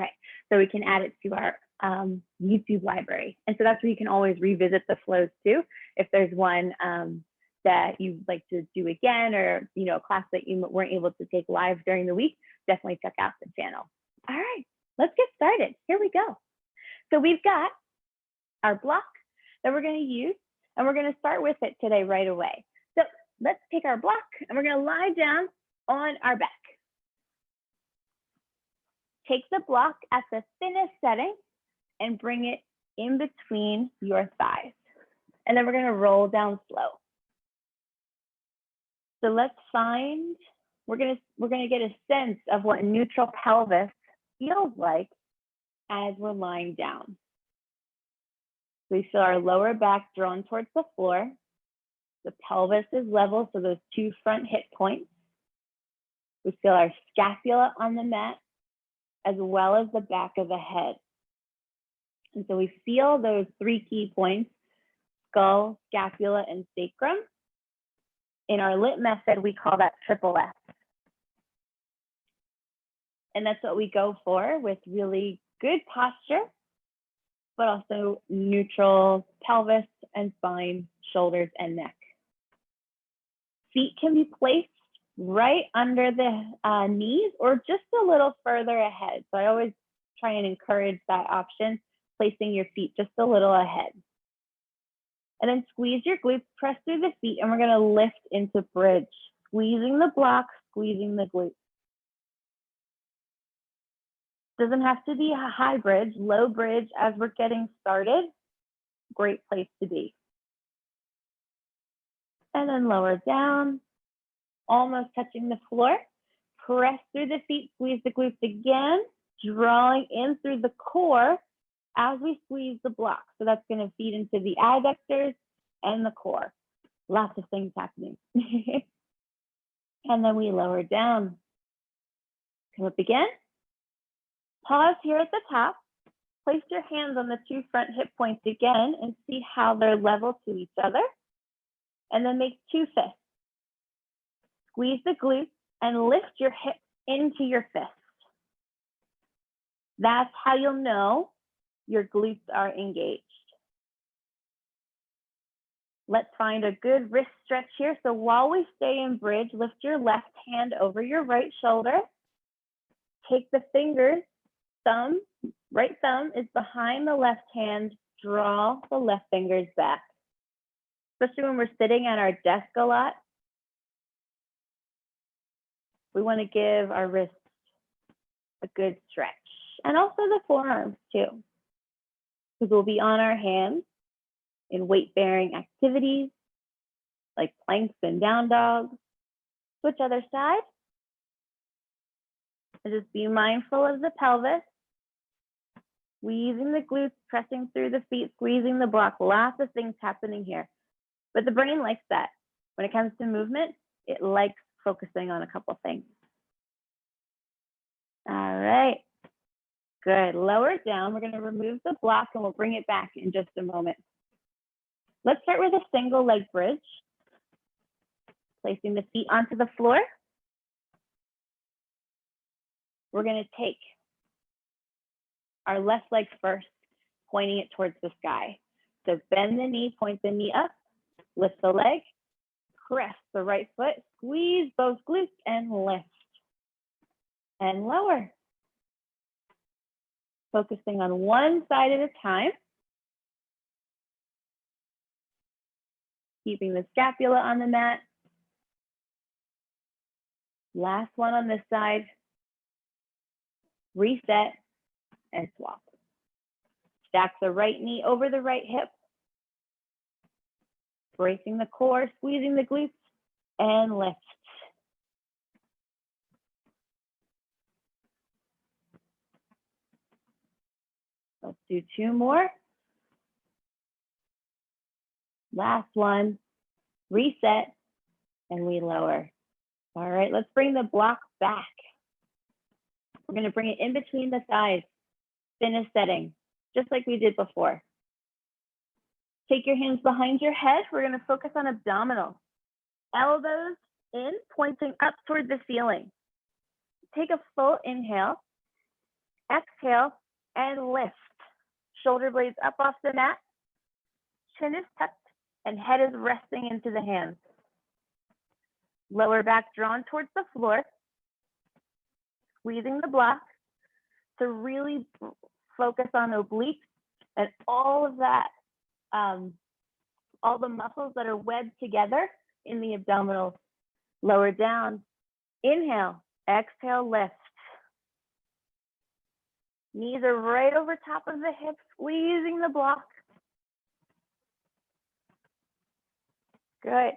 right, so we can add it to our YouTube library. And so that's where you can always revisit the flows too. If there's one that you'd like to do again, or a class that you weren't able to take live during the week, definitely check out the channel. All right, let's get started. Here we go. So we've got our block that we're going to use, and we're going to start with it today right away. So let's take our block and we're going to lie down on our back. Take the block at the thinnest setting and bring it in between your thighs. And then we're going to roll down slow. So let's find, we're going to get a sense of what neutral pelvis feels like as we're lying down. We feel our lower back drawn towards the floor. The pelvis is level, so those two front hip points. We feel our scapula on the mat, as well as the back of the head. And so we feel those three key points: skull, scapula, and sacrum. In our LYT method, we call that triple F. And that's what we go for with really good posture, but also neutral pelvis and spine, shoulders, and neck. Feet can be placed right under the knees or just a little further ahead. So I always try and encourage that option, placing your feet just a little ahead. And then squeeze your glutes, press through the feet, and we're going to lift into bridge, squeezing the block, squeezing the glutes. Doesn't have to be a high bridge, low bridge as we're getting started. Great place to be. And then lower down, almost touching the floor. Press through the feet, squeeze the glutes again, drawing in through the core as we squeeze the block. So that's going to feed into the adductors and the core. Lots of things happening. And then we lower down. Come up again. Pause here at the top. Place your hands on the two front hip points again and see how they're level to each other. And then make two fists. Squeeze the glutes and lift your hips into your fists. That's how you'll know your glutes are engaged. Let's find a good wrist stretch here. So while we stay in bridge, lift your left hand over your right shoulder. Take the fingers, right thumb is behind the left hand. Draw the left fingers back. Especially when we're sitting at our desk a lot, we want to give our wrists a good stretch, and also the forearms too, because we'll be on our hands in weight-bearing activities like planks and down dogs. Switch other side. And just be mindful of the pelvis, squeezing the glutes, pressing through the feet, squeezing the block. Lots of things happening here. But the brain likes that. When it comes to movement, it likes focusing on a couple things. All right, good. Lower down. We're going to remove the block and we'll bring it back in just a moment. Let's start with a single leg bridge. Placing the feet onto the floor. We're going to take our left leg first, pointing it towards the sky. So bend the knee, point the knee up, lift the leg, press the right foot, squeeze both glutes and lift. And lower. Focusing on one side at a time. Keeping the scapula on the mat. Last one on this side. Reset and swap. Stack the right knee over the right hip. Bracing the core, squeezing the glutes, and lift. Let's do two more. Last one, reset, and we lower. All right, let's bring the block back. We're going to bring it in between the thighs, thinnest setting, just like we did before. Take your hands behind your head. We're going to focus on abdominals. Elbows in, pointing up toward the ceiling. Take a full inhale. exhale and lift. Shoulder blades up off the mat. Chin is tucked and head is resting into the hands. Lower back drawn towards the floor. Squeezing the block to really focus on obliques and all of that, all the muscles that are webbed together in the abdominals. Lower down. Inhale, exhale, lift. Knees are right over top of the hips, squeezing the block. Good.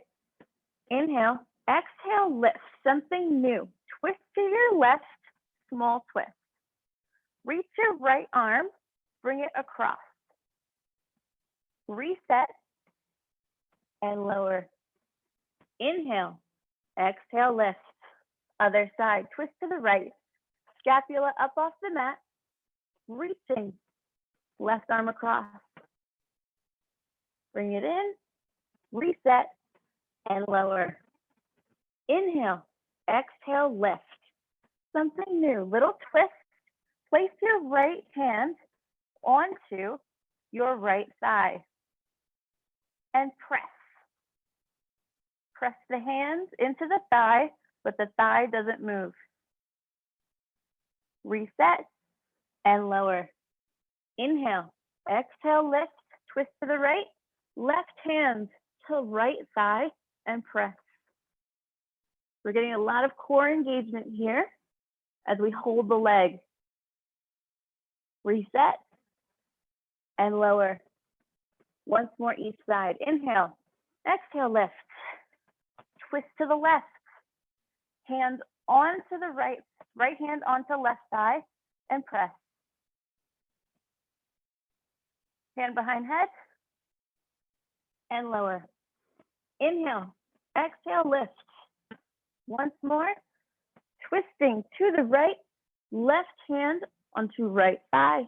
Inhale, exhale, lift. Something new. Twist to your left, small twist. Reach your right arm, bring it across. Reset and lower. Inhale, exhale, lift. Other side, twist to the right. Scapula up off the mat. Reaching, left arm across. Bring it in, reset, and lower. Inhale, exhale, lift. Something new, little twist. Place your right hand onto your right thigh and press. Press the hands into the thigh, but the thigh doesn't move. Reset and lower. Inhale, exhale, lift, twist to the right, left hand to right thigh and press. We're getting a lot of core engagement here as we hold the leg. Reset and lower. Once more each side. Inhale, exhale, lift. Twist to the left. Hands onto the right, right hand onto left thigh and press. Hand behind head and lower. Inhale, exhale, lift. Once more, twisting to the right, left hand onto right thigh.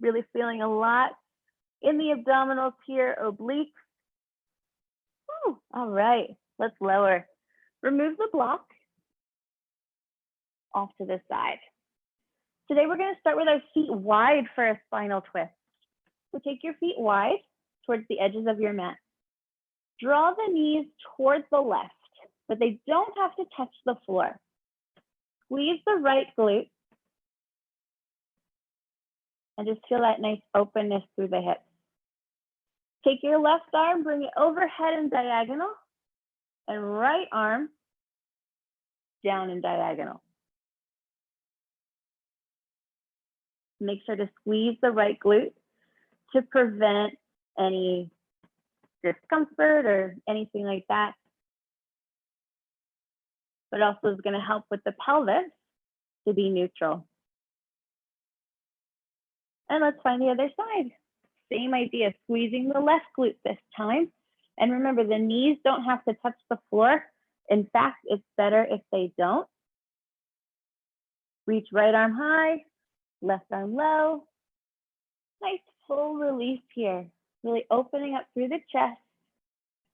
Really feeling a lot in the abdominals here, obliques. Woo. All right, let's lower. Remove the block off to this side. Today we're going to start with our feet wide for a spinal twist. So take your feet wide towards the edges of your mat. Draw the knees towards the left, but they don't have to touch the floor. Squeeze the right glute and just feel that nice openness through the hips. Take your left arm, bring it overhead and diagonal, and right arm down and diagonal. Make sure to squeeze the right glute to prevent any discomfort or anything like that. But also is going to help with the pelvis to be neutral. And let's find the other side. Same idea, squeezing the left glute this time. And remember, the knees don't have to touch the floor. In fact, it's better if they don't. Reach right arm high, left arm low. Nice full release here. Really opening up through the chest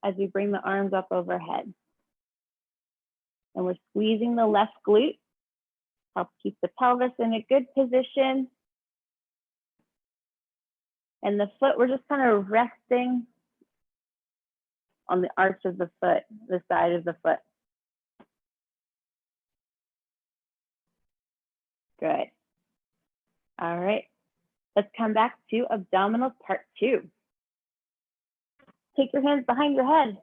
as we bring the arms up overhead. And we're squeezing the left glute. Helps keep the pelvis in a good position. And the foot, we're just kind of resting on the arch of the foot, the side of the foot. Good. All right. Let's come back to abdominals part 2. Take your hands behind your head.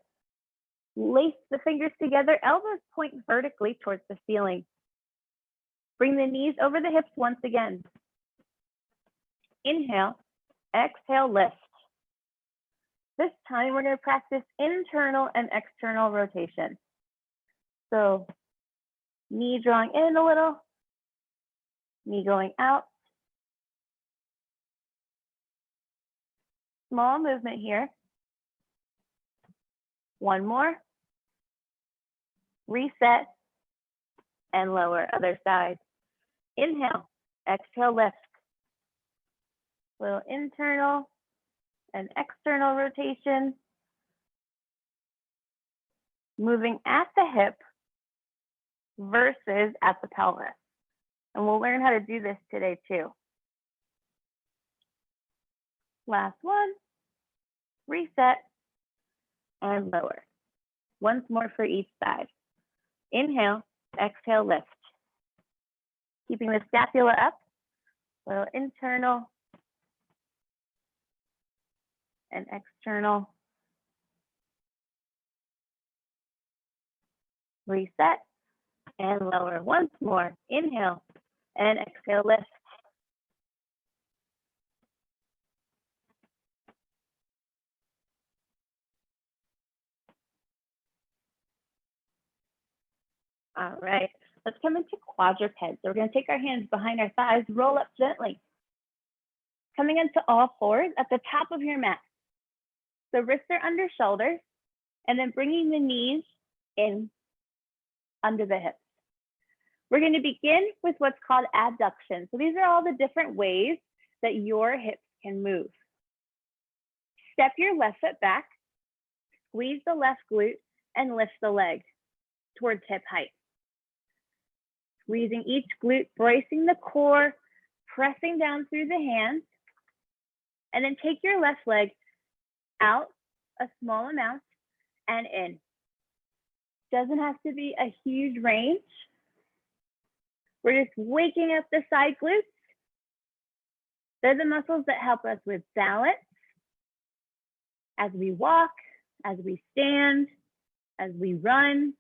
Lace the fingers together, elbows point vertically towards the ceiling. Bring the knees over the hips once again. Inhale, exhale, lift. This time we're going to practice internal and external rotation. So knee drawing in a little, knee going out. Small movement here. One more. Reset and lower, other side. Inhale, exhale, lift. Little internal and external rotation. Moving at the hip versus at the pelvis. And we'll learn how to do this today too. Last one, reset and lower. Once more for each side. Inhale, exhale, lift. Keeping the scapula up, a little internal and external. Reset and lower. Once more, inhale and exhale, lift. All right, let's come into quadruped. So we're going to take our hands behind our thighs, roll up gently. Coming into all fours at the top of your mat. So wrists are under shoulders, and then bringing the knees in under the hips. We're going to begin with what's called abduction. So these are all the different ways that your hips can move. Step your left foot back, squeeze the left glute, and lift the leg towards hip height. Squeezing each glute, bracing the core, pressing down through the hands, and then take your left leg out a small amount and in. Doesn't have to be a huge range. We're just waking up the side glutes. They're the muscles that help us with balance as we walk, as we stand, as we run.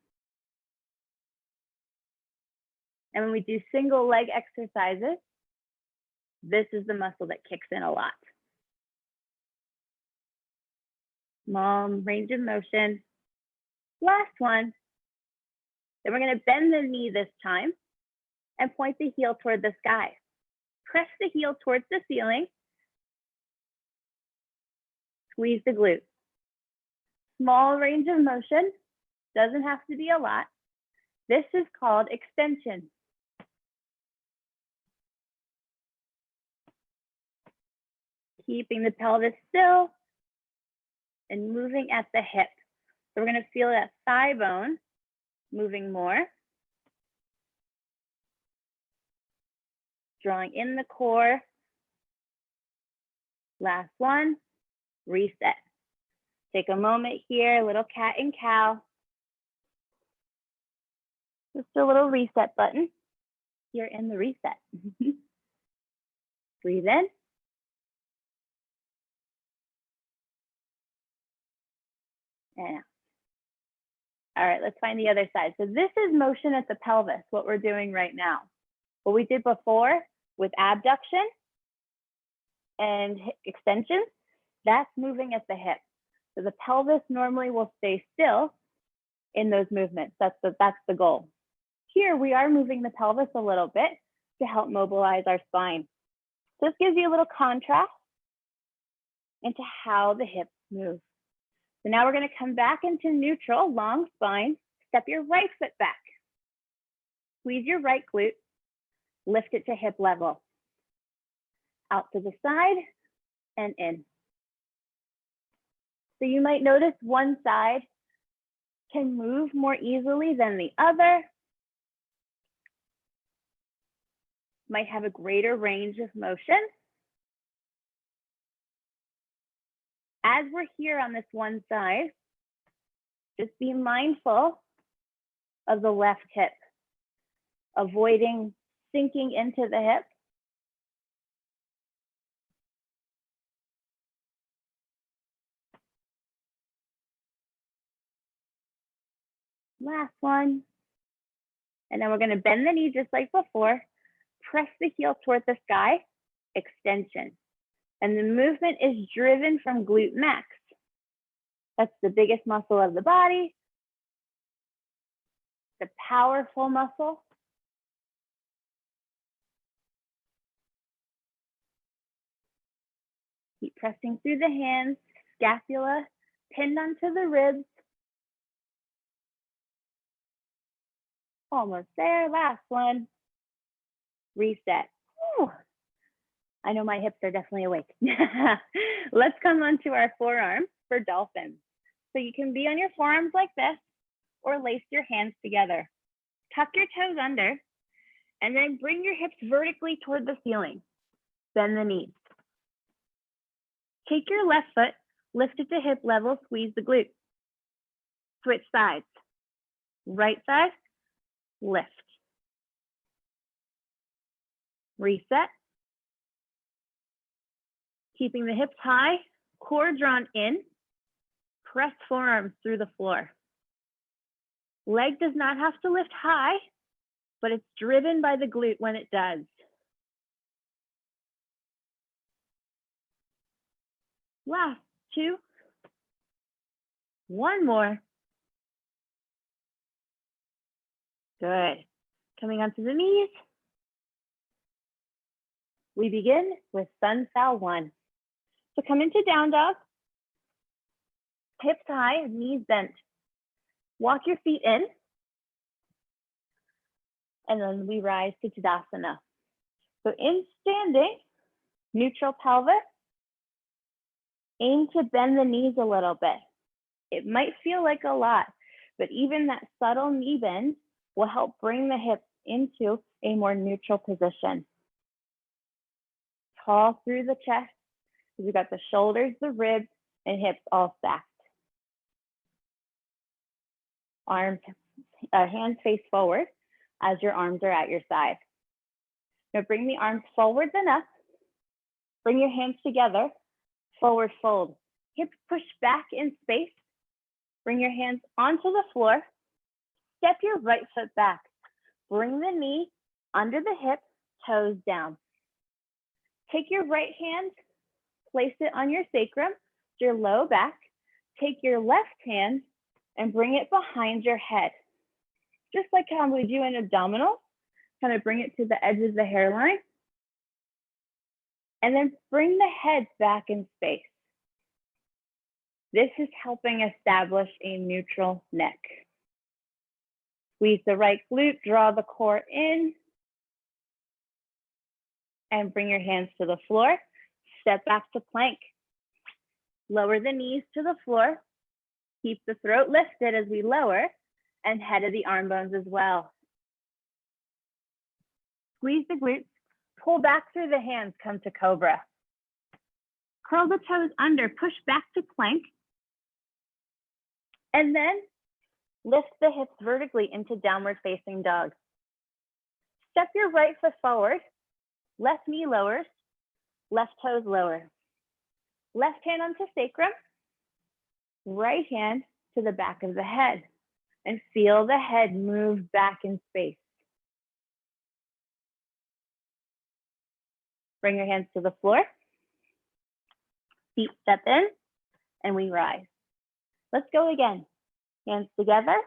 And when we do single leg exercises, this is the muscle that kicks in a lot. Small range of motion. Last one. Then we're going to bend the knee this time and point the heel toward the sky. Press the heel towards the ceiling. Squeeze the glute. Small range of motion. Doesn't have to be a lot. This is called extension. Keeping the pelvis still and moving at the hip. So we're going to feel that thigh bone moving more. Drawing in the core. Last one, reset. Take a moment here, a little cat and cow. Just a little reset button here in the reset. Breathe in. And out. All right, let's find the other side. So this is motion at the pelvis, what we're doing right now. What we did before with abduction and extension, that's moving at the hip. So the pelvis normally will stay still in those movements. That's the goal. Here we are moving the pelvis a little bit to help mobilize our spine. So this gives you a little contrast into how the hips move. So now we're going to come back into neutral, long spine. Step your right foot back. Squeeze your right glute. Lift it to hip level. Out to the side and in. So you might notice one side can move more easily than the other. Might have a greater range of motion. As we're here on this one side, just be mindful of the left hip, avoiding sinking into the hip. Last one. And then we're going to bend the knee just like before. Press the heel toward the sky, extension. And the movement is driven from glute max. That's the biggest muscle of the body. The powerful muscle. Keep pressing through the hands, scapula pinned onto the ribs. Almost there, last one. Reset. Whew. I know my hips are definitely awake. Let's come onto our forearms for dolphin. So you can be on your forearms like this or lace your hands together. Tuck your toes under And then bring your hips vertically toward the ceiling. Bend the knees. Take your left foot, lift it to hip level, squeeze the glute. Switch sides. Right side, lift. Reset. Keeping the hips high, core drawn in. Press forearms through the floor. Leg does not have to lift high, but it's driven by the glute when it does. Last two. One more. Good. Coming onto the knees. We begin with Sun Sal 1. So come into down dog. Hips high, knees bent. Walk your feet in. And then we rise to Tadasana. So in standing, neutral pelvis. Aim to bend the knees a little bit. It might feel like a lot, but even that subtle knee bend will help bring the hips into a more neutral position. Tall through the chest. We've got the shoulders, the ribs, and hips all stacked. Hands face forward as your arms are at your side. Now bring the arms forwards and up. Bring your hands together. Forward fold. Hips push back in space. Bring your hands onto the floor. Step your right foot back. Bring the knee under the hip, toes down. Take your right hand, place it on your sacrum, your low back. Take your left hand and bring it behind your head. Just like how we do in abdominals, kind of bring it to the edge of the hairline. And then bring the head back in space. This is helping establish a neutral neck. Squeeze the right glute, draw the core in, and bring your hands to the floor. Step back to plank. Lower the knees to the floor. Keep the throat lifted as we lower, and head of the arm bones as well. Squeeze the glutes, pull back through the hands, come to cobra. Curl the toes under, push back to plank, and then lift the hips vertically into downward facing dog. Step your right foot forward, left knee lowers, left toes lower. Left hand onto sacrum, right hand to the back of the head, and feel the head move back in space. Bring your hands to the floor. Feet step in, and we rise. Let's go again. Hands together.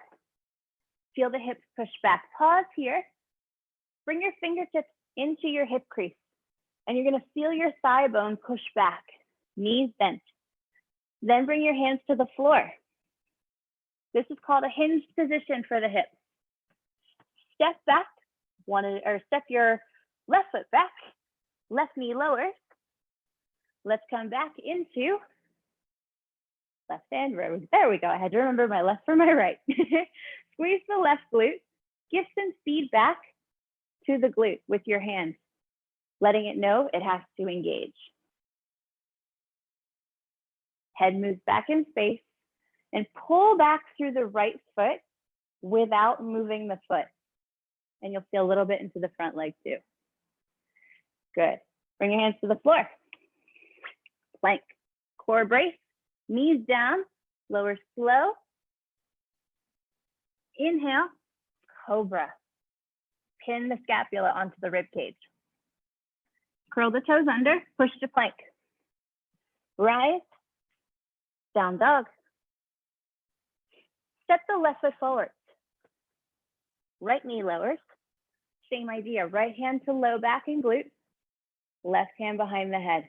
Feel the hips push back. Pause here. Bring your fingertips into your hip crease, and you're going to feel your thigh bone push back, knees bent. Then bring your hands to the floor. This is called a hinged position for the hips. Step back, step your left foot back, left knee lowers. Let's come back into left hand. There we go. I had to remember my left from my right. Squeeze the left glute. Give some feedback to the glute with your hands, letting it know it has to engage. Head moves back in space, and pull back through the right foot without moving the foot. And you'll feel a little bit into the front leg too. Good. Bring your hands to the floor. Plank. Core brace. Knees down. Lower slow. Inhale. Cobra. Pin the scapula onto the rib cage. Curl the toes under. Push to plank. Rise. Down dog. Step the left foot forward. Right knee lowers. Same idea. Right hand to low back and glute. Left hand behind the head.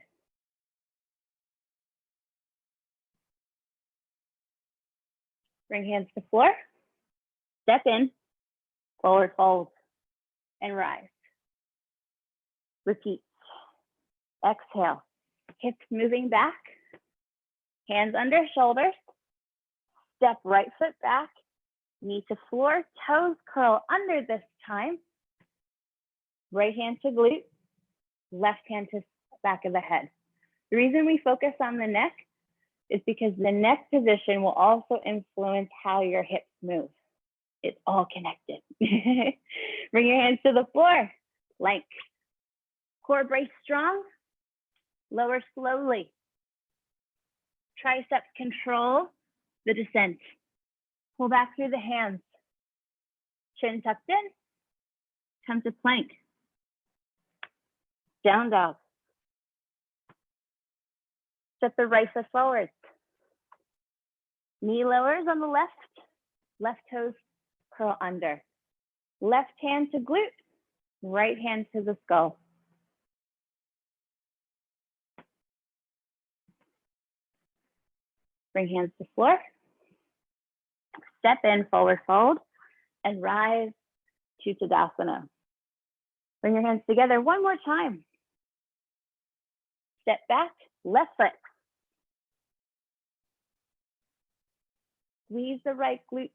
Bring hands to floor. Step in. Forward fold. And rise. Repeat. Exhale. Hips moving back. Hands under shoulders. Step right foot back. Knee to floor. Toes curl under this time. Right hand to glute, left hand to back of the head. The reason we focus on the neck is because the neck position will also influence how your hips move. It's all connected. Bring your hands to the floor, plank. Core brace strong, lower slowly. Triceps control the descent. Pull back through the hands. Chin tucked in, come to plank. Down dog. Step the right foot forward. Knee lowers on the left toes curl under. Left hand to glute, right hand to the skull. Bring hands to floor. Step in, forward fold, and rise to Tadasana. Bring your hands together one more time. Step back, left foot. Squeeze the right glute.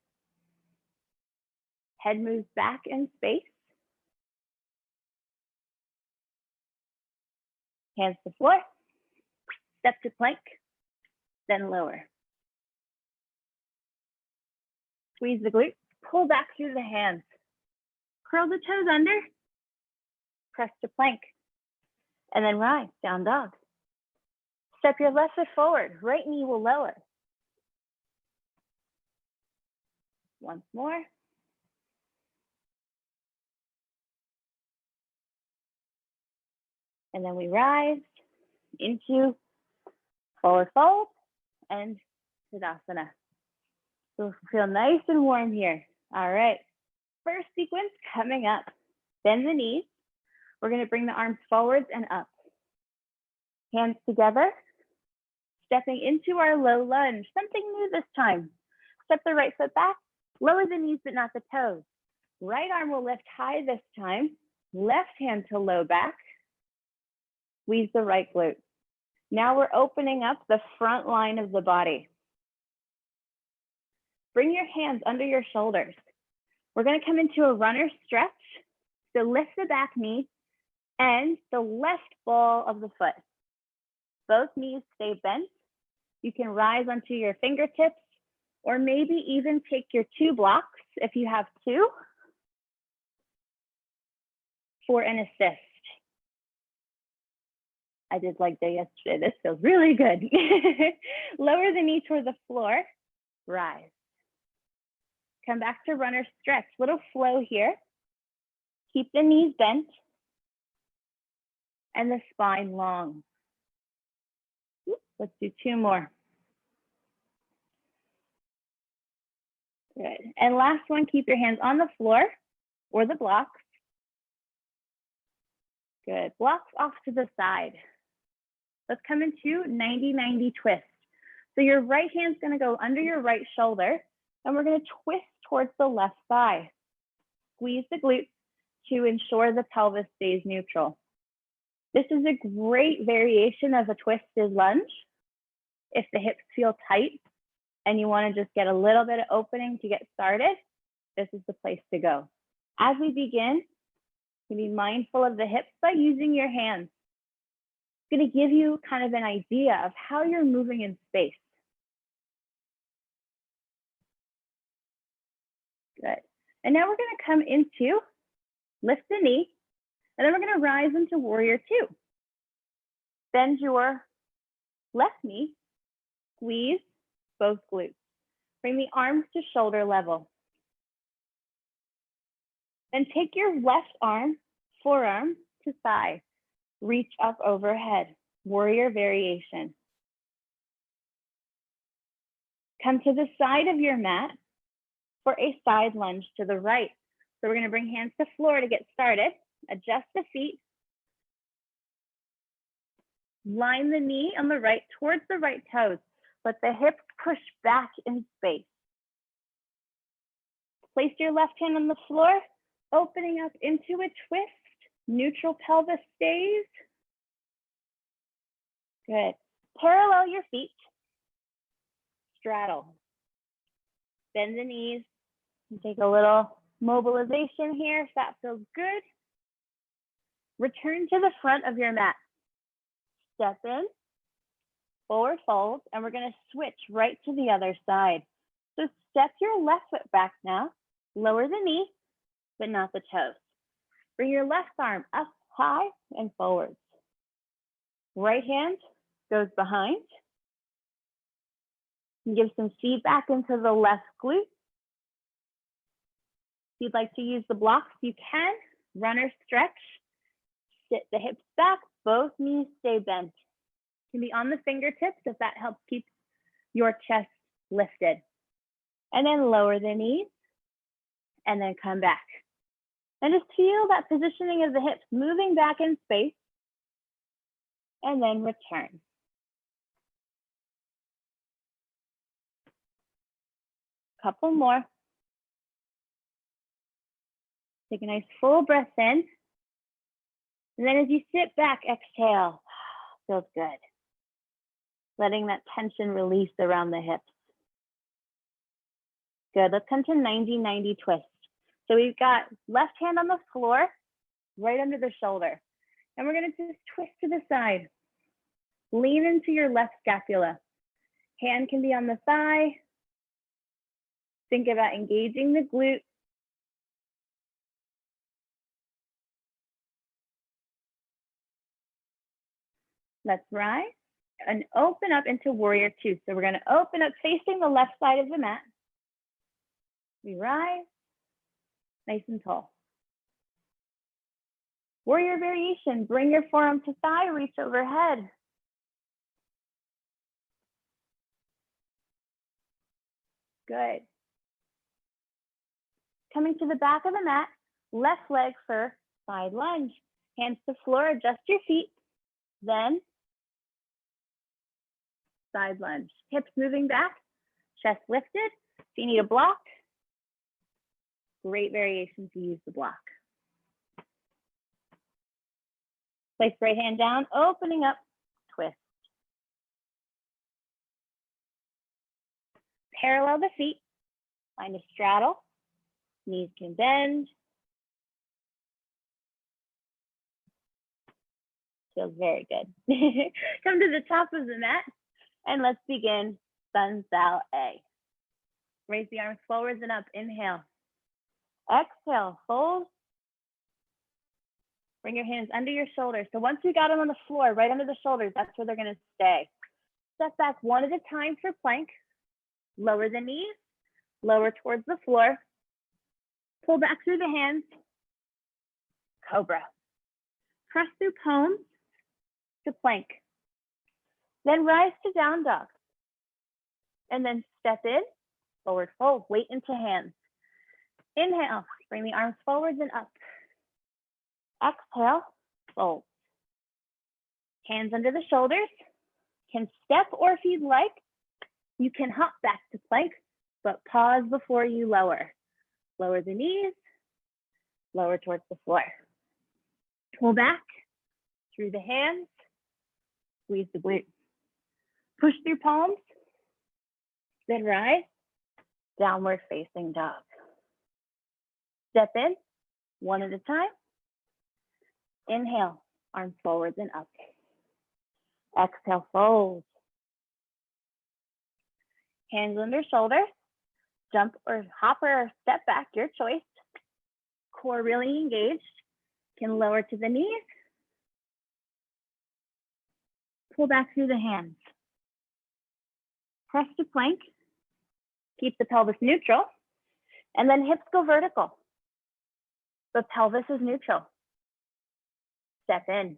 Head moves back in space. Hands to floor. Step to plank, then lower. Squeeze the glute, pull back through the hands. Curl the toes under, press to plank, and then rise, down dog. Step your left foot forward, right knee will lower. Once more. And then we rise into forward fold and Tadasana. So feel nice and warm here. All right, first sequence coming up. Bend the knees. We're gonna bring the arms forwards and up. Hands together, stepping into our low lunge. Something new this time. Step the right foot back, lower the knees but not the toes. Right arm will lift high this time. Left hand to low back. Squeeze the right glute. Now we're opening up the front line of the body. Bring your hands under your shoulders. We're gonna come into a runner stretch. So lift the back knee and the left ball of the foot. Both knees stay bent. You can rise onto your fingertips or maybe even take your 2 blocks if you have 2 for an assist. I did like that yesterday. This feels really good. Lower the knee toward the floor, rise. Come back to runner stretch, little flow here. Keep the knees bent and the spine long. Let's do 2 more. Good. And last one, keep your hands on the floor or the blocks. Good. Blocks off to the side. Let's come into 90-90 twist. So your right hand's gonna go under your right shoulder and we're gonna twist towards the left thigh. Squeeze the glute to ensure the pelvis stays neutral. This is a great variation of a twisted lunge. If the hips feel tight and you wanna just get a little bit of opening to get started, this is the place to go. As we begin, you can be mindful of the hips by using your hands. It's going to give you kind of an idea of how you're moving in space. Good. And now we're going to come into lift the knee, and then we're going to rise into warrior 2. Bend your left knee, squeeze both glutes. Bring the arms to shoulder level. Then take your left arm, forearm to thigh. Reach up overhead, warrior variation. Come to the side of your mat for a side lunge to the right. So we're gonna bring hands to floor to get started. Adjust the feet. Line the knee on the right towards the right toes. Let the hips push back in space. Place your left hand on the floor, opening up into a twist. Neutral pelvis stays. Good. Parallel your feet. Straddle. Bend the knees. And take a little mobilization here if that feels good. Return to the front of your mat. Step in, forward fold, and we're gonna switch right to the other side. So step your left foot back now, lower the knee, but not the toes. Bring your left arm up high and forwards. Right hand goes behind. And give some feedback into the left glute. If you'd like to use the blocks, you can. Runner stretch. Sit the hips back, both knees stay bent. You can be on the fingertips if that helps keep your chest lifted. And then lower the knees and then come back. And just feel that positioning of the hips moving back in space and then return. Couple more. Take a nice full breath in. And then as you sit back, exhale. Feels good. Letting that tension release around the hips. Good. Let's come to 90-90 twist. So we've got left hand on the floor, right under the shoulder. And we're going to just twist to the side. Lean into your left scapula. Hand can be on the thigh. Think about engaging the glute. Let's rise and open up into warrior two. So we're going to open up facing the left side of the mat. We rise, nice and tall. Warrior variation, bring your forearm to thigh, reach overhead. Good. Coming to the back of the mat, left leg for side lunge. Hands to floor, adjust your feet. Then side lunge. Hips moving back, chest lifted. If you need a block, great variation to use the block. Place right hand down, opening up, twist. Parallel the feet, find a straddle. Knees can bend. Feels very good. Come to the top of the mat and let's begin Sun Sal A. Raise the arms forwards and up, inhale. Exhale, fold. Bring your hands under your shoulders. So once you got them on the floor, right under the shoulders, that's where they're gonna stay. Step back one at a time for plank. Lower the knees, lower towards the floor. Pull back through the hands, cobra. Press through palms to plank. Then rise to down dog. And then step in, forward fold, weight into hands. Inhale, bring the arms forwards and up. Exhale, fold. Hands under the shoulders. Can step, or if you'd like, you can hop back to plank, but pause before you lower. Lower the knees, lower towards the floor. Pull back through the hands, squeeze the glute. Push through palms, then rise, downward facing dog. Step in, one at a time. Inhale, arms forwards and up. Exhale, fold. Hands under shoulder. Jump or hop or step back, your choice. Core really engaged. Can lower to the knees. Pull back through the hands. Press to plank. Keep the pelvis neutral. And then hips go vertical. The pelvis is neutral. Step in.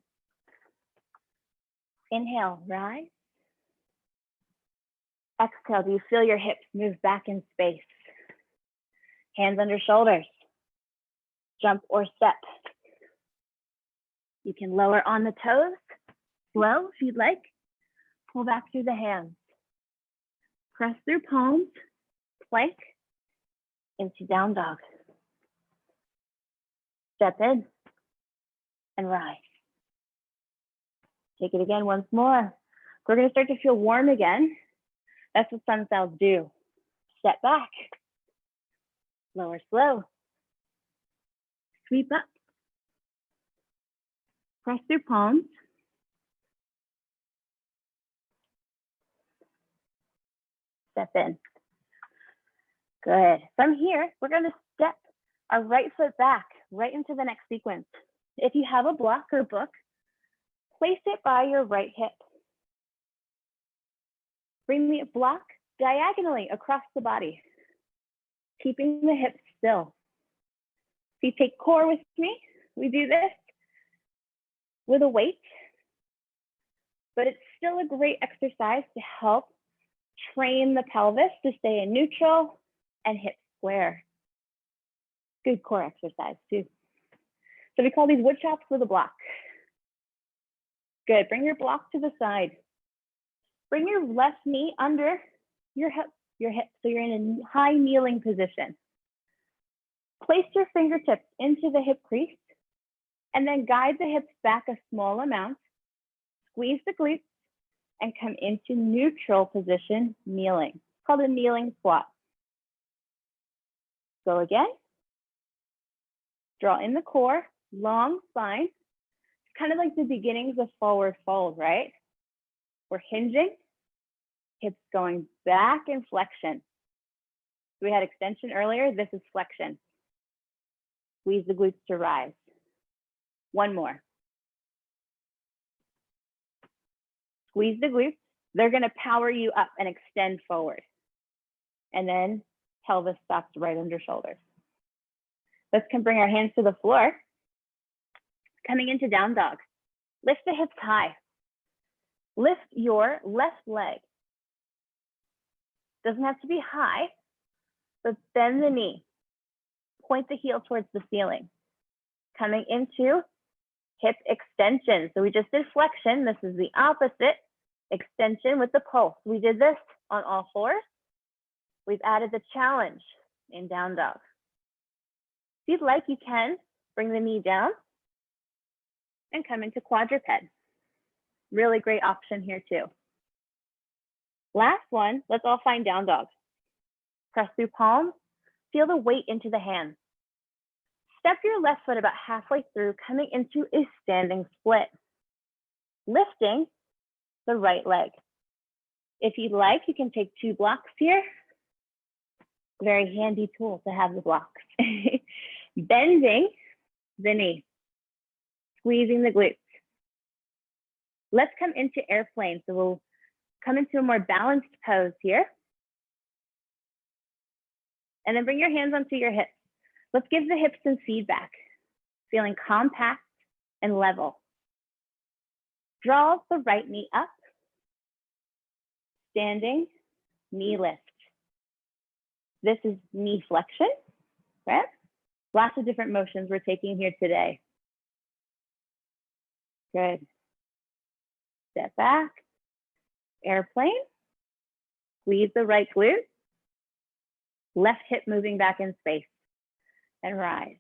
Inhale, rise. Exhale, do you feel your hips move back in space? Hands under shoulders. Jump or step. You can lower on the toes, slow if you'd like. Pull back through the hands. Press through palms, plank, into down dog. Step in and rise. Take it again once more. We're going to start to feel warm again. That's what sun cells do. Step back. Lower slow. Sweep up. Press through palms. Step in. Good. From here, we're going to step our right foot back right into the next sequence. If you have a block or book, place it by your right hip. Bring the block diagonally across the body, keeping the hips still. If you take core with me, we do this with a weight, but it's still a great exercise to help train the pelvis to stay in neutral and hip square. Good core exercise too. So we call these wood chops with a block. Good, bring your block to the side. Bring your left knee under your hip, so you're in a high kneeling position. Place your fingertips into the hip crease and then guide the hips back a small amount. Squeeze the glutes and come into neutral position, kneeling. It's called a kneeling squat. Go again. Draw in the core, long spine. It's kind of like the beginnings of forward fold, right? We're hinging, hips going back in flexion. We had extension earlier, this is flexion. Squeeze the glutes to rise. One more. Squeeze the glutes. They're going to power you up and extend forward. And then pelvis stops right under shoulders. Let's bring our hands to the floor. Coming into down dog. Lift the hips high. Lift your left leg. Doesn't have to be high, but bend the knee. Point the heel towards the ceiling. Coming into hip extension. So we just did flexion. This is the opposite. Extension with the pulse. We did this on all fours. We've added the challenge in down dog. If you'd like, you can bring the knee down and come into quadruped. Really great option here too. Last one, let's all find down dog. Press through palms, feel the weight into the hands. Step your left foot about halfway through, coming into a standing split. Lifting the right leg. If you'd like, you can take 2 blocks here. Very handy tool to have the blocks. Bending the knee, squeezing the glutes. Let's come into airplane. So we'll come into a more balanced pose here. And then bring your hands onto your hips. Let's give the hips some feedback, feeling compact and level. Draw the right knee up. Standing, knee lift. This is knee flexion, right? Lots of different motions we're taking here today. Good. Step back, airplane, squeeze the right glute, left hip moving back in space, and rise.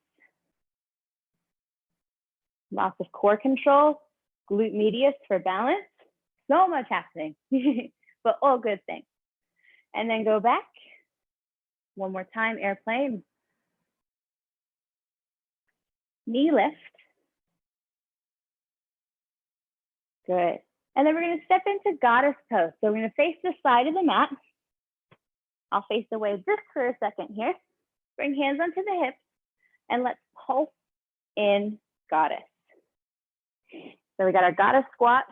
Lots of core control, glute medius for balance, so much happening, but all good things. And then go back, one more time, airplane, knee lift, good. And then we're going to step into goddess pose. So we're going to face the side of the mat. I'll face away just for a second here. Bring hands onto the hips and let's pulse in goddess. So we got our goddess squat.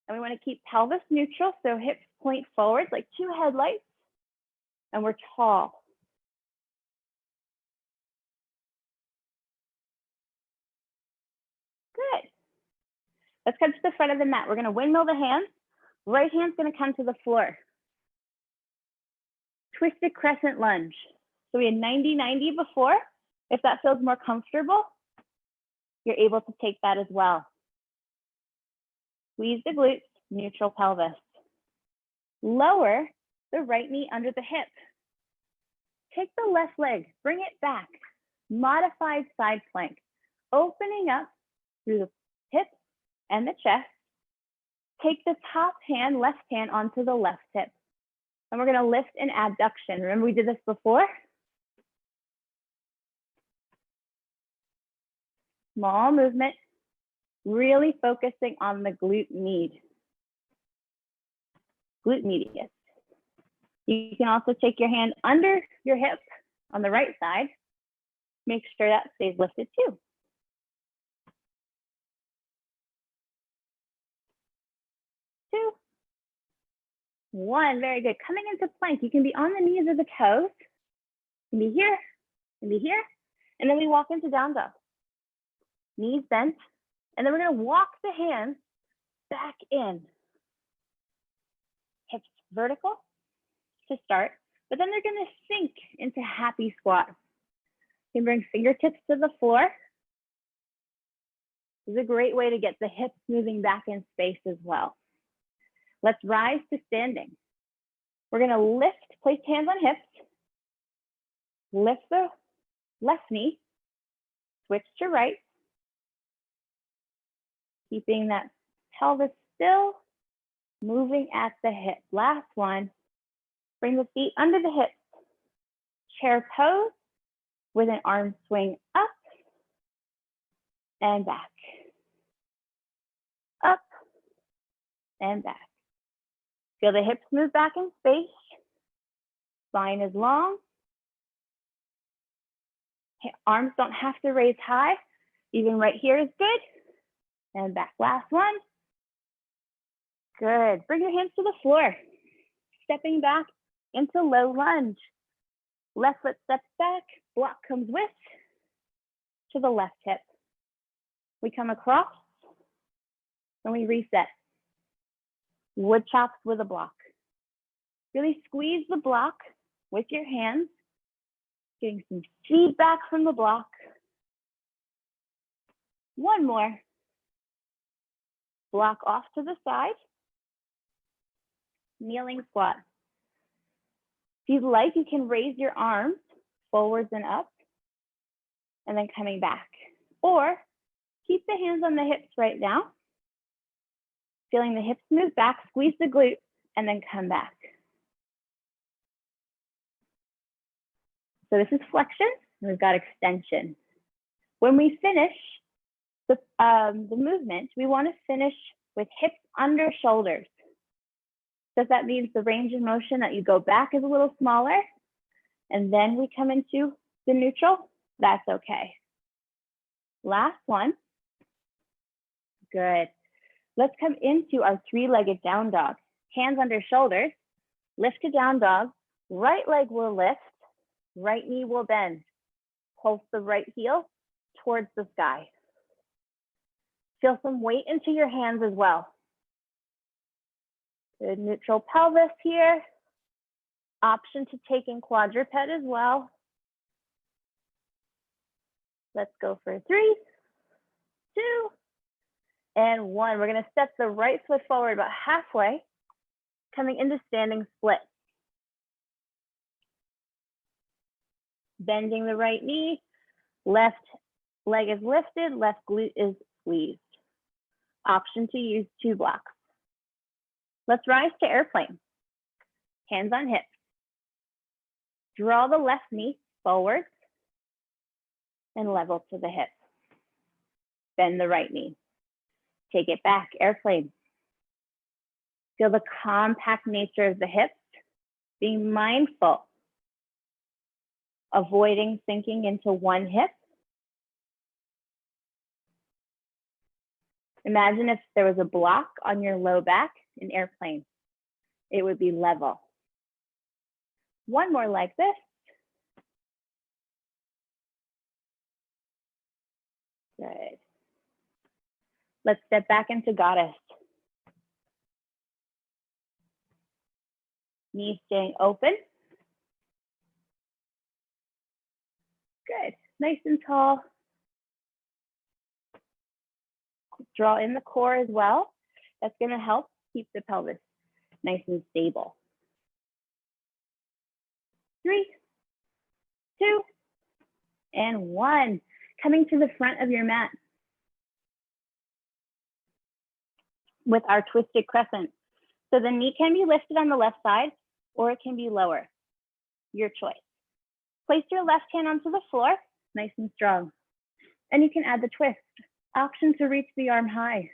And we want to keep pelvis neutral, so hips point forward like 2 headlights. And we're tall. Good. Let's come to the front of the mat. We're going to windmill the hands. Right hand's going to come to the floor. Twisted crescent lunge. So we had 90-90 before. If that feels more comfortable, you're able to take that as well. Squeeze the glutes, neutral pelvis. Lower the right knee under the hip. Take the left leg, bring it back. Modified side plank, opening up through the hip and the chest. Take the top hand, left hand onto the left hip. And we're going to lift an abduction. Remember we did this before? Small movement, Really focusing on the glute medius. You can also take your hand under your hip on the right side. Make sure that stays lifted too. 2, 1, very good. Coming into plank, you can be on the knees or the toes. You can be here, you can be here. And then we walk into down dog. Knees bent. And then we're gonna walk the hands back in. Hips vertical to start, but then they're gonna sink into happy squat. You can bring fingertips to the floor. This is a great way to get the hips moving back in space as well. Let's rise to standing. We're gonna lift, place hands on hips, lift the left knee, switch to right, keeping that pelvis still, moving at the hip. Last one, bring the feet under the hips, chair pose with an arm swing up and back, up and back. Feel the hips move back in space. Spine is long. Arms don't have to raise high. Even right here is good. And back, last one. Good, bring your hands to the floor. Stepping back into low lunge. Left foot steps back, block comes with to the left hip. We come across and we reset. Wood chops with a block. Really squeeze the block with your hands, getting some feedback from the block. One more. Block off to the side. Kneeling squat. If you'd like, you can raise your arms forwards and up, and then coming back. Or keep the hands on the hips right now. Feeling the hips move back, squeeze the glute, and then come back. So this is flexion, and we've got extension. When we finish the movement, we want to finish with hips under shoulders. So if that means the range of motion that you go back is a little smaller, and then we come into the neutral, that's okay. Last one. Good. Let's come into our three-legged down dog. Hands under shoulders, lift to down dog, right leg will lift, right knee will bend. Pulse the right heel towards the sky. Feel some weight into your hands as well. Good neutral pelvis here. Option to take in quadruped as well. Let's go for 3, 2, and 1. We're going to step the right foot forward about halfway, coming into standing split. Bending the right knee, left leg is lifted, left glute is squeezed. Option to use 2 blocks. Let's rise to airplane. Hands on hips. Draw the left knee forward and level to the hip. Bend the right knee. Take it back, airplane. Feel the compact nature of the hips. Being mindful. Avoiding sinking into one hip. Imagine if there was a block on your low back in airplane. It would be level. One more like this. Good. Let's step back into goddess. Knees staying open. Good, nice and tall. Draw in the core as well. That's gonna help keep the pelvis nice and stable. 3, 2, and 1. Coming to the front of your mat with our twisted crescent. So the knee can be lifted on the left side or it can be lower, your choice. Place your left hand onto the floor, nice and strong. And you can add the twist. Option to reach the arm high.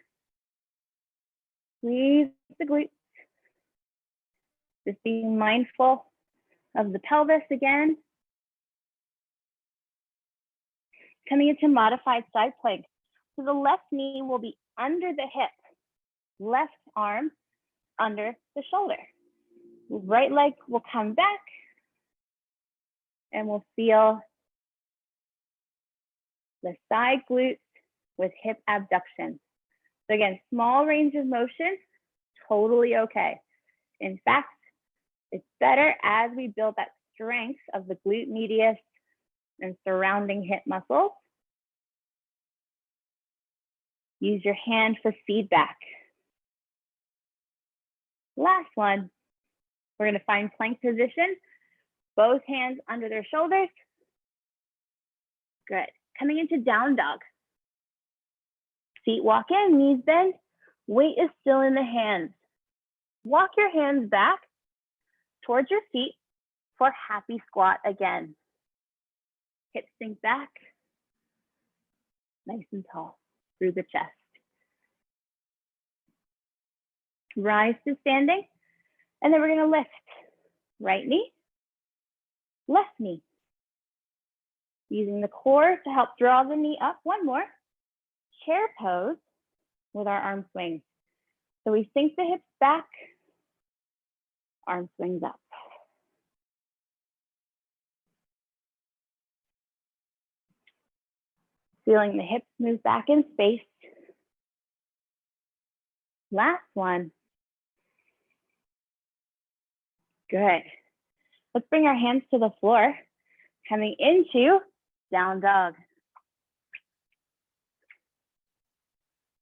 Squeeze the glutes. Just being mindful of the pelvis again. Coming into modified side plank. So the left knee will be under the hip, left arm under the shoulder. Right leg will come back and we'll feel the side glutes with hip abduction. So again, small range of motion, totally okay. In fact, it's better as we build that strength of the glute medius and surrounding hip muscles. Use your hand for feedback. Last one, we're going to find plank position, both hands under their shoulders. Good. Coming into down dog. Feet walk in, knees bend, weight is still in the hands. Walk your hands back towards your feet for happy squat again. Hips sink back, nice and tall through the chest. Rise to standing, and then we're going to lift. Right knee, left knee. Using the core to help draw the knee up. One more. Chair pose with our arm swings. So we sink the hips back, arm swings up. Feeling the hips move back in space. Last one. Good. Let's bring our hands to the floor, coming into down dog.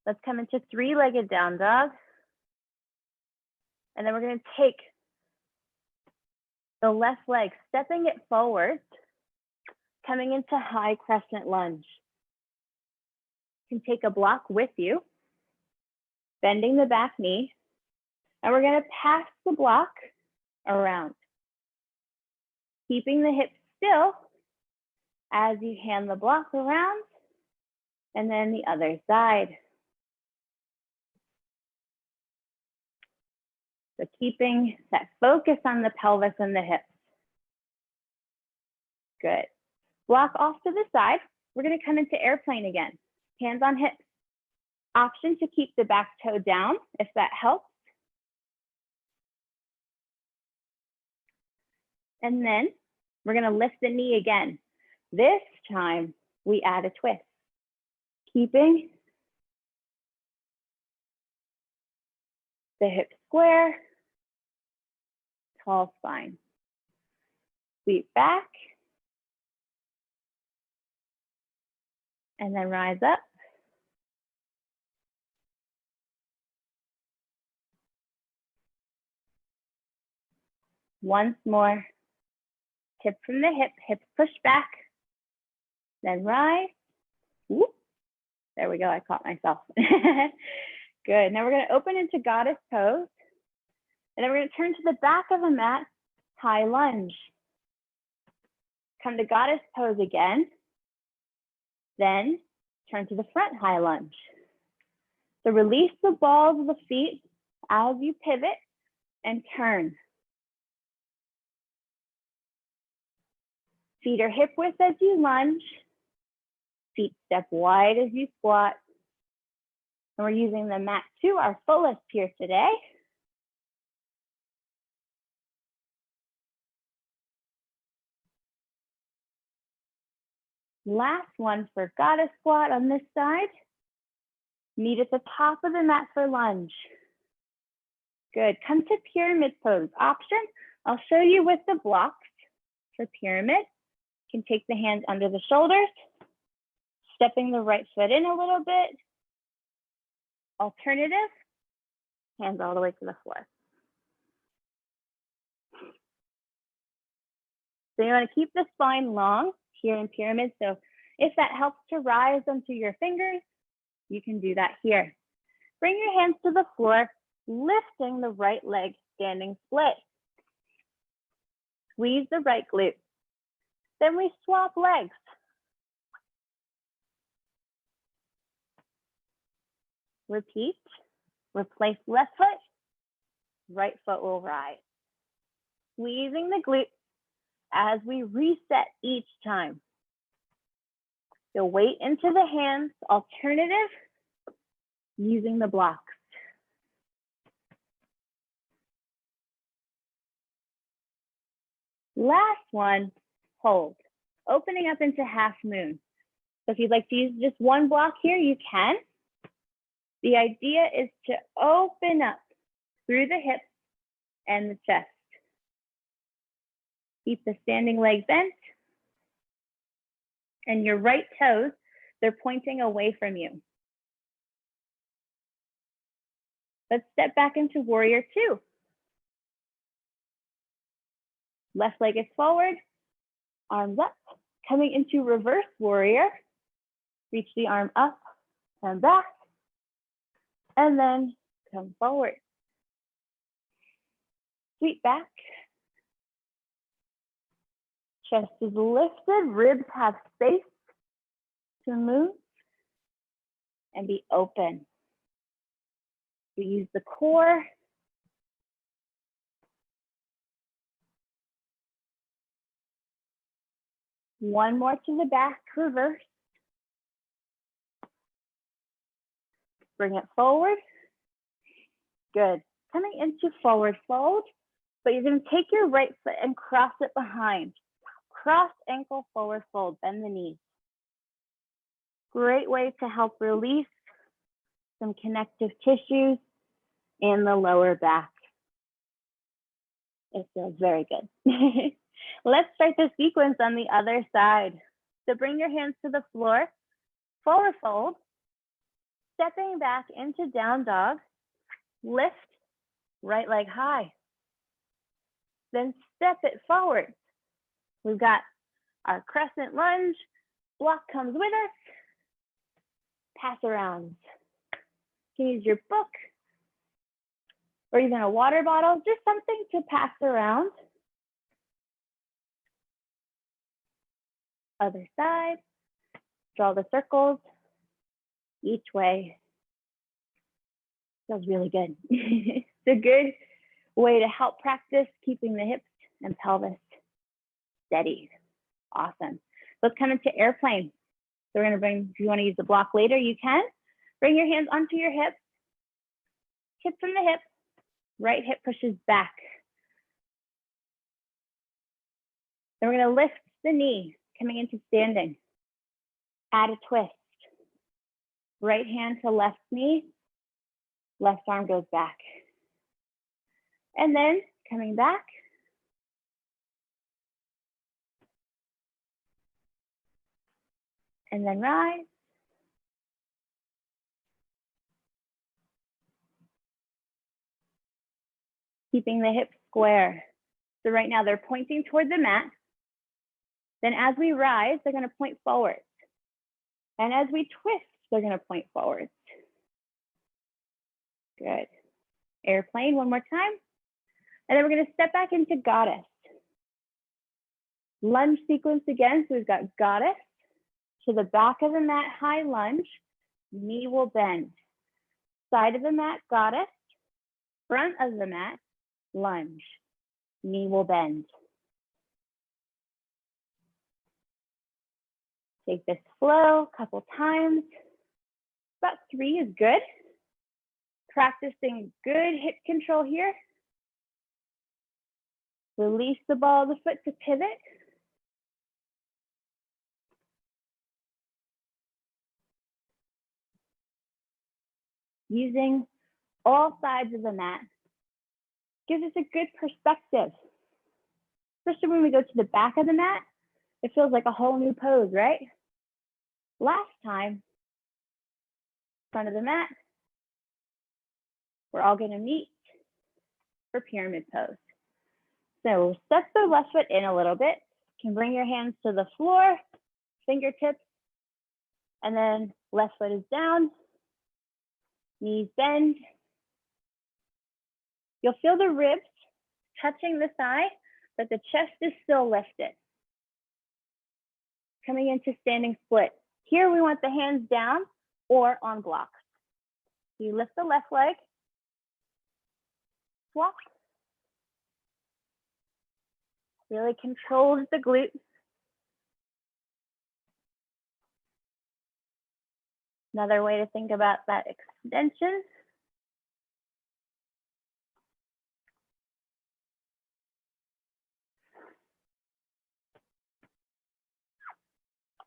Let's come into three-legged down dog. And then we're going to take the left leg, stepping it forward, coming into high crescent lunge. You can take a block with you, bending the back knee, and we're going to pass the block around, keeping the hips still as you hand the block around, and then the other side. So keeping that focus on the pelvis and the hips. Good. Block off to the side. We're going to come into airplane again. Hands on hips. Option to keep the back toe down if that helps. And then we're going to lift the knee again. This time we add a twist. Keeping the hips square, tall spine. Sweep back. And then rise up. Once more. Tip from the hip, hips push back. Then rise. Whoop. There we go, I caught myself. Good, now we're gonna open into goddess pose. And then we're gonna turn to the back of the mat, high lunge. Come to goddess pose again. Then turn to the front high lunge. So release the balls of the feet as you pivot and turn. Feet are hip width as you lunge. Feet step wide as you squat. And we're using the mat to our fullest here today. Last one for goddess squat on this side. Meet at the top of the mat for lunge. Good, come to pyramid pose. Option, I'll show you with the blocks for pyramid. You can take the hands under the shoulders, stepping the right foot in a little bit. Alternative, hands all the way to the floor. So you want to keep the spine long here in pyramid. So if that helps to rise onto your fingers, you can do that here. Bring your hands to the floor, lifting the right leg, standing split. Squeeze the right glute. Then we swap legs. Repeat. Replace left foot, right foot will rise. Squeezing the glutes as we reset each time. So weight into the hands, alternative, using the blocks. Last one, hold. Opening up into half moon. So if you'd like to use just one block here, you can. The idea is to open up through the hips and the chest. Keep the standing leg bent. And your right toes, they're pointing away from you. Let's step back into warrior two. Left leg is forward, arms up. Coming into reverse warrior, reach the arm up and back, and then come forward. Sweep back. Chest is lifted, ribs have space to move and be open. We use the core. One more to the back, reverse. Bring it forward. Good. Coming into forward fold, but you're going to take your right foot and cross it behind. Cross ankle forward fold, bend the knees. Great way to help release some connective tissues in the lower back. It feels very good. Let's start the sequence on the other side. So bring your hands to the floor, forward fold, stepping back into down dog, lift, right leg high. Then step it forward. We've got our crescent lunge, block comes with us, pass around. You can use your book or even a water bottle, just something to pass around. Other side, draw the circles each way. Feels really good. It's a good way to help practice keeping the hips and pelvis steady. Awesome. Let's come into airplane. So we're going to bring, if you want to use the block later, you can. Bring your hands onto your hips. Hip from the hip. Right hip pushes back. Then we're going to lift the knee, coming into standing. Add a twist. Right hand to left knee. Left arm goes back. And then coming back. And then rise. Keeping the hips square. So right now they're pointing toward the mat. Then as we rise, they're going to point forward. And as we twist, they're going to point forward. Good. Airplane one more time. And then we're going to step back into goddess. Lunge sequence again. So we've got goddess to the back of the mat, high lunge. Knee will bend. Side of the mat, goddess. Front of the mat, lunge. Knee will bend. Take this flow a couple times. About 3 is good. Practicing good hip control here. Release the ball of the foot to pivot. Using all sides of the mat gives us a good perspective. Especially when we go to the back of the mat, it feels like a whole new pose, right? Last time, front of the mat, we're all gonna meet for pyramid pose. So step the left foot in a little bit. You can bring your hands to the floor, fingertips, and then left foot is down, knees bend. You'll feel the ribs touching the thigh, but the chest is still lifted. Coming into standing split. Here we want the hands down or on blocks. You lift the left leg, swap. Really controls the glutes. Another way to think about that extension.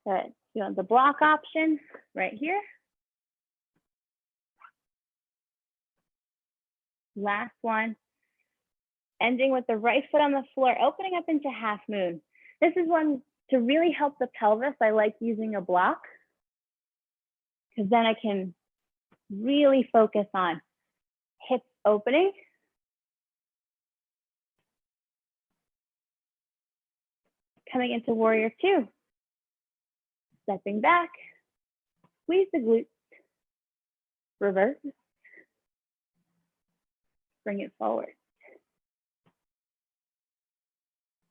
Good. You want the block option right here. Last one. Ending with the right foot on the floor, opening up into half moon. This is one to really help the pelvis. I like using a block because then I can really focus on hips opening. Coming into warrior two. Stepping back, squeeze the glutes, reverse, bring it forward.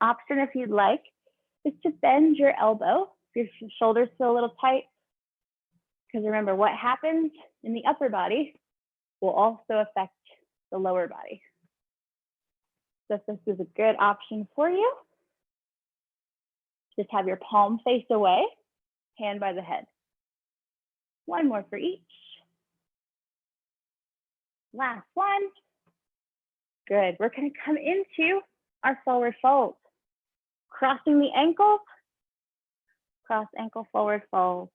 Option, if you'd like, is to bend your elbow if your shoulders feel a little tight. Because remember, what happens in the upper body will also affect the lower body. So if this is a good option for you, just have your palm face away, hand by the head. One more for each. Last one. Good. We're going to come into our forward fold. Crossing the ankles, cross ankle forward fold.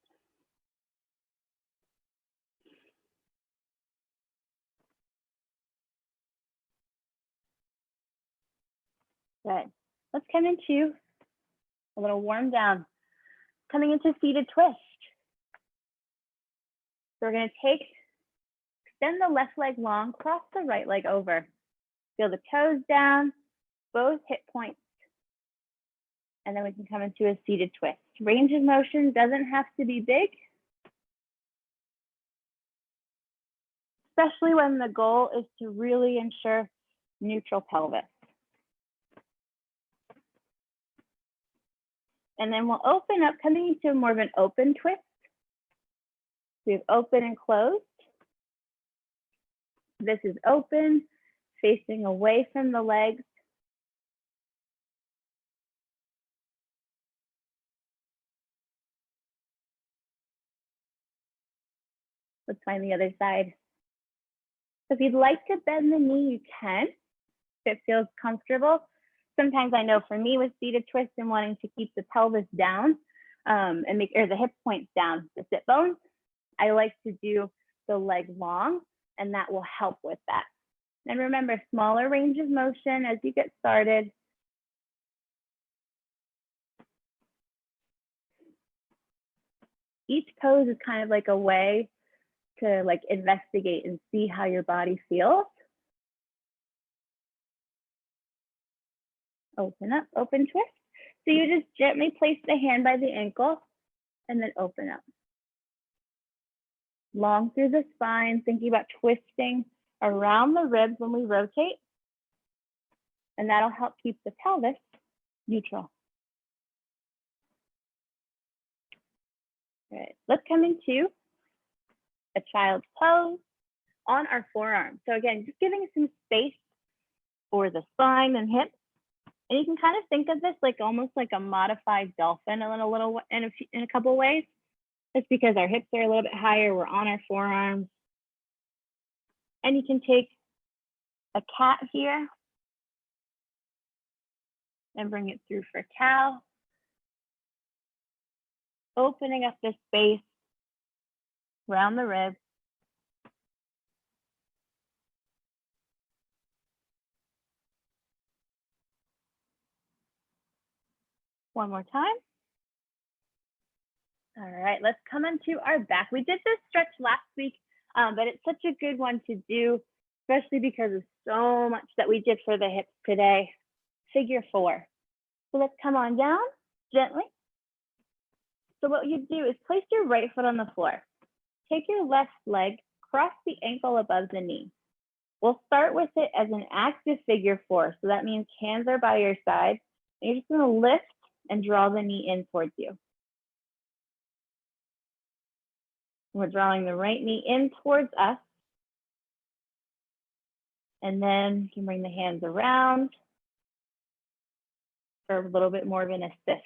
Good. Let's come into a little warm down. Coming into seated twist. So we're going to extend the left leg long, cross the right leg over. Feel the toes down, both hip points. And then we can come into a seated twist. Range of motion doesn't have to be big, especially when the goal is to really ensure neutral pelvis. And then we'll open up, coming into more of an open twist. We have open and closed. This is open, facing away from the legs. Let's find the other side. So if you'd like to bend the knee, you can, if it feels comfortable. Sometimes I know for me with seated twist and wanting to keep the pelvis down and the hip points down, the sit bones, I like to do the leg long, and that will help with that. And remember, smaller range of motion as you get started. Each pose is kind of like a way to like investigate and see how your body feels. Open up, open twist. So you just gently place the hand by the ankle and then open up. Long through the spine, thinking about twisting around the ribs when we rotate. And that'll help keep the pelvis neutral. All right, let's come into a child's pose on our forearm. So again, just giving some space for the spine and hips. And you can kind of think of this like almost like a modified dolphin in a couple ways. It's because our hips are a little bit higher, we're on our forearms. And you can take a cat here and bring it through for cow. Opening up the space around the ribs. One more time. All right, let's come into our back. We did this stretch last week, but it's such a good one to do, especially because of so much that we did for the hips today. Figure four. So let's come on down gently. So what you do is place your right foot on the floor. Take your left leg, cross the ankle above the knee. We'll start with it as an active figure four. So that means hands are by your side. And you're just going to lift and draw the knee in towards you. We're drawing the right knee in towards us. And then you can bring the hands around for a little bit more of an assist.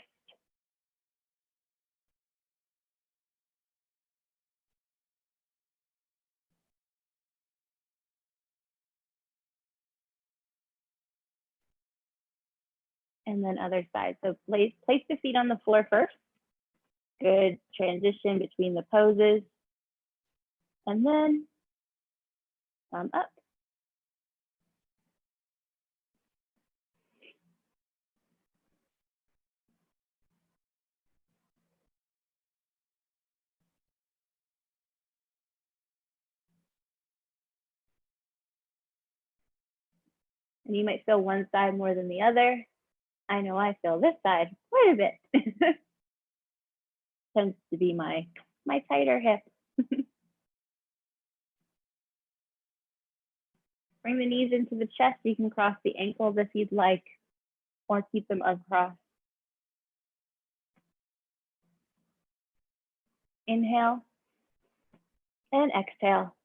And then other side. So place the feet on the floor first. Good transition between the poses. And then thumb up. And you might feel one side more than the other. I know I feel this side quite a bit. Tends to be my tighter hip. Bring the knees into the chest. You can cross the ankles if you'd like, or keep them uncrossed. Inhale and exhale.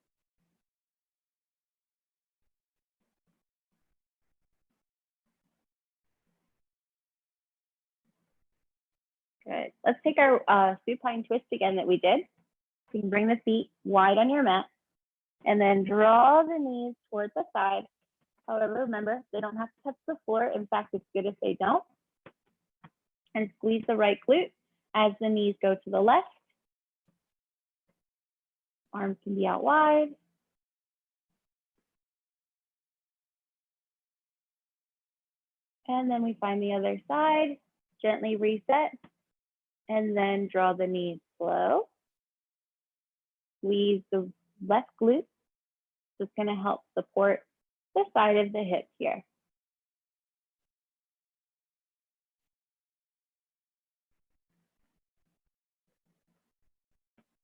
Good. Let's take our supine twist again that we did. You can bring the feet wide on your mat and then draw the knees towards the side. However, remember, they don't have to touch the floor. In fact, it's good if they don't. And squeeze the right glute as the knees go to the left. Arms can be out wide. And then we find the other side, gently reset, and then draw the knees slow. Squeeze the left glute. It's going to help support the side of the hip here.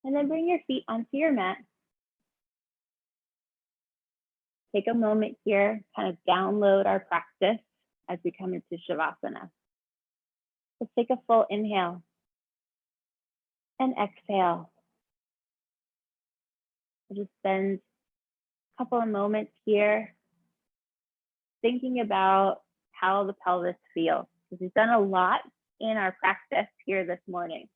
And then bring your feet onto your mat. Take a moment here, kind of download our practice as we come into Shavasana. Let's take a full inhale and exhale. We'll just spend a couple of moments here thinking about how the pelvis feels, because we've done a lot in our practice here this morning.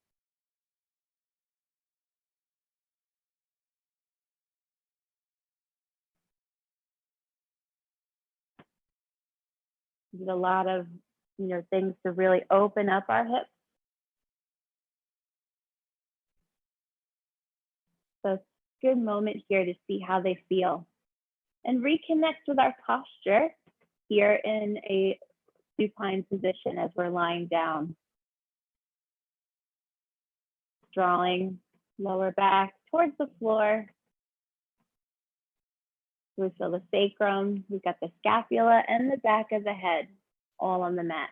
We did a lot of things to really open up our hips. So it's a good moment here to see how they feel and reconnect with our posture here in a supine position as we're lying down. Drawing lower back towards the floor. We feel the sacrum. We've got the scapula and the back of the head all on the mat.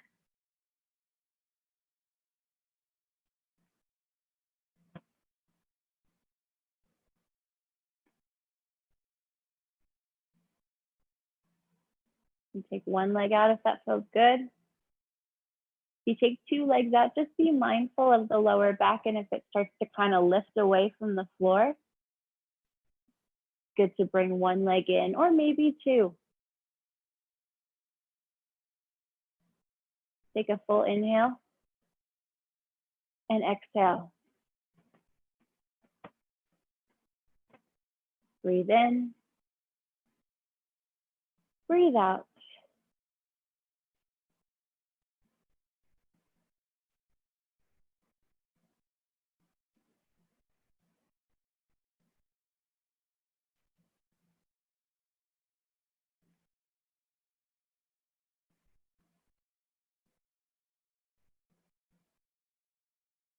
You take one leg out if that feels good. If you take two legs out, just be mindful of the lower back, and if it starts to kind of lift away from the floor, good to bring one leg in, or maybe two. Take a full inhale and exhale. Breathe in, breathe out.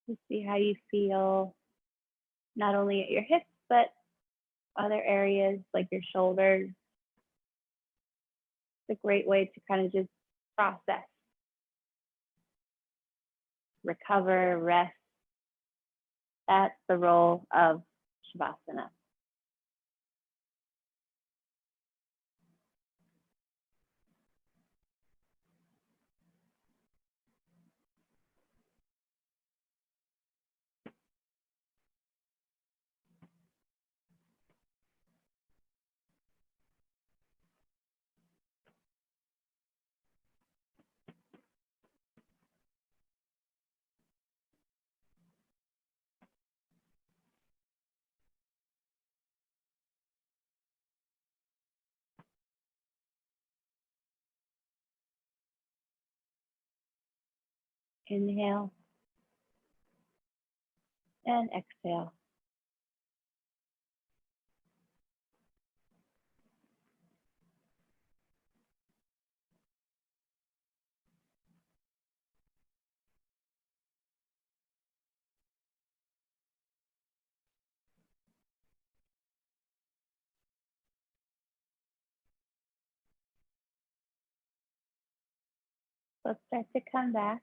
Just see how you feel, not only at your hips, but other areas like your shoulders. It's a great way to kind of just process, recover, rest. That's the role of Shavasana. Inhale and exhale. Let's start to come back.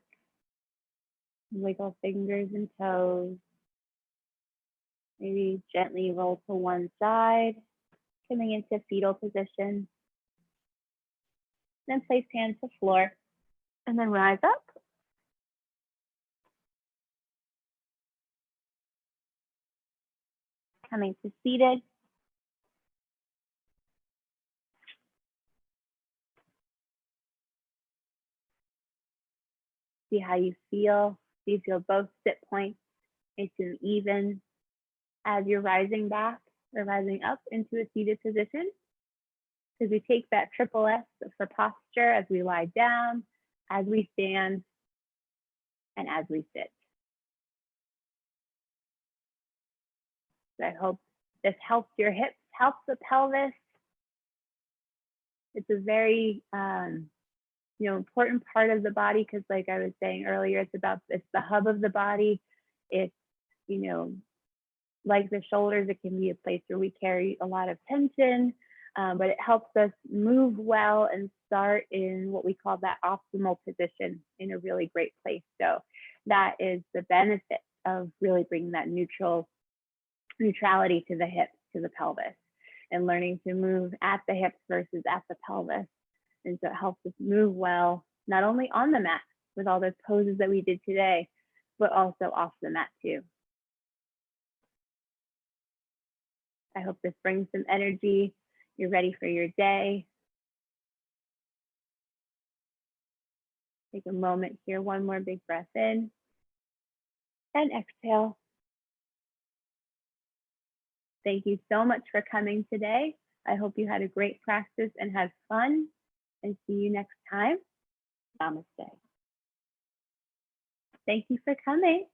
Wiggle fingers and toes. Maybe gently roll to one side, coming into fetal position. Then place hands to floor and then rise up. Coming to seated. See how you feel. Do you feel both sit points nice and even as you're rising back or rising up into a seated position? Because we take that triple S for posture as we lie down, as we stand, and as we sit. So I hope this helps your hips, helps the pelvis. It's a very important part of the body because, like I was saying earlier, it's the hub of the body. It's like the shoulders, it can be a place where we carry a lot of tension, but it helps us move well and start in what we call that optimal position in a really great place. So that is the benefit of really bringing that neutrality to the hips, to the pelvis, and learning to move at the hips versus at the pelvis. And so it helps us move well, not only on the mat with all those poses that we did today, but also off the mat too. I hope this brings some energy. You're ready for your day. Take a moment here, one more big breath in and exhale. Thank you so much for coming today. I hope you had a great practice and had fun, and see you next time. Namaste. Thank you for coming.